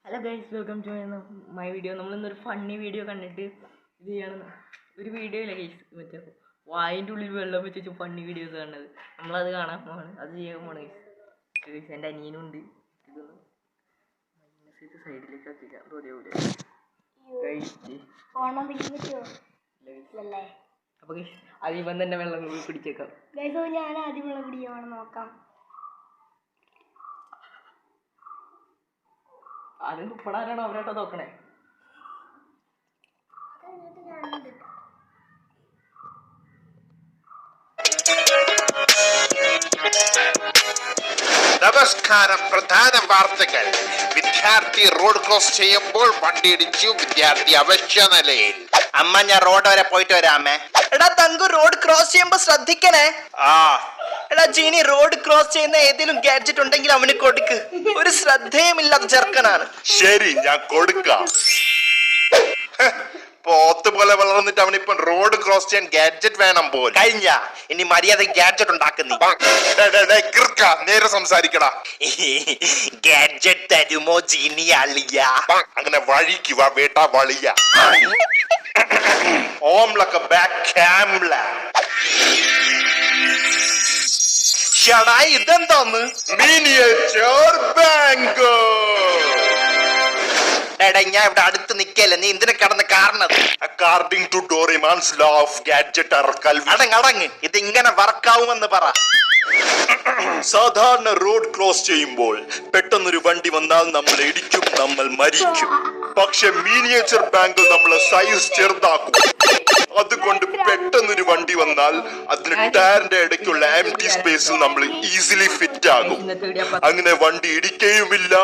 Hello guys, welcome to my video. നമ്മളിന്നൊരു funny video കണ്ടിട്ട് ഇത് ചെയ്യണം. ഒരു വീഡിയോ ഇല്ല ഗൈസ്, മറ്റേ വായിൻ്റെ ഉള്ളിൽ വെള്ളം വെച്ചു ഫണ്ണി വീഡിയോസ് കാണുന്നത്. നമ്മളത് കാണാൻ പോവാണ്, അത് ചെയ്യാൻ പോവാണ് ഗൈസ്. എൻ്റെ അനിയനുണ്ട്. ഇതൊന്ന് മൈനസ് സൈഡിലേക്ക് ആക്കിക്കാം തോന്നിയാവൂല ഗൈസ്. അപ്പോൾ ഗൈസ് ആദ്യം തന്നെ വെള്ളം പിടിച്ചേക്കാം ഗൈസ്. ഞാൻ ആദ്യം വെള്ളം പിടിക്കാൻ നോക്കാം. ആദ്യം തുപ്പടാനാണോ അവരായിട്ടോ നോക്കണേ? നമസ്കാരം. പ്രധാന വാർത്തകൾ. വിദ്യാർത്ഥി റോഡ് ക്രോസ് ചെയ്യുമ്പോൾ വണ്ടിയിടിച്ചു, വിദ്യാർത്ഥി അവശ്യ നിലയിൽ. അമ്മ, ഞാൻ റോഡ് വരെ പോയിട്ട് വരാമേ. എടാ തങ്കു, റോഡ് ക്രോസ് ചെയ്യുമ്പോ ശ്രദ്ധിക്കണേ. എടാ ജീനി, റോഡ് ക്രോസ് ചെയ്യുന്ന ഏതെങ്കിലും ഗാഡ്ജറ്റ് ഉണ്ടെങ്കിൽ അവന് കൊടുക്ക്. ഒരു ശ്രദ്ധയുമില്ലാത്ത ചെറുക്കനാണ്. ശരി, ഞാൻ കൊടുക്കാം. പോത്ത് പോലെ വളർന്നിട്ട് അവനിപ്പം റോഡ് ക്രോസ് ചെയ്യാൻ ഗാഡ്ജറ്റ് വേണം പോലും. കഴിഞ്ഞ ഇനി മര്യാദ ഗാഡ്ജറ്റ് ഉണ്ടാക്കുന്നീ. നേരെ സംസാരിക്കടാ. ഗാഡ്ജറ്റ് തരുമോ ജീനി അളിയ? അങ്ങനെ വഴിക്ക് വാ വേട്ടാ വളിയ. ഓംലൊക്കെ ബാക്ക് ക്യാംല. ഷടാ, ഇതെന്തോന്ന്? Miniature bank. എടാ, ഞാൻ ഇവിടെ അടുത്ത് നിക്കല്ലേ, നീ എന്തിനെ കടന്ന് കാരണത്? According to Doraemon's law of gadget അറക്കൽ. അടങ്ങ്, ഇത് ഇങ്ങനെ വർക്കാവുമെന്ന് പറ. സാധാരണ റോഡ് ക്രോസ് ചെയ്യുമ്പോൾ പെട്ടെന്നൊരു വണ്ടി വന്നാൽ നമ്മൾ ഇടിക്കും, നമ്മൾ മരിക്കും. പക്ഷെ മിനിയേച്ചർ ബാങ്കിൽ നമ്മളെ സൈസ് ചെറുതാക്കും. അതുകൊണ്ട് പെട്ടെന്നൊരു വണ്ടി വന്നാൽ അതിന് ടയറിന്റെ ഇടയ്ക്കുള്ള എംപ്റ്റി സ്പേസിൽ നമ്മൾ ഈസിലി ഫിറ്റ് ആകും. അങ്ങനെ വണ്ടി ഇടിക്കുകയുമില്ല,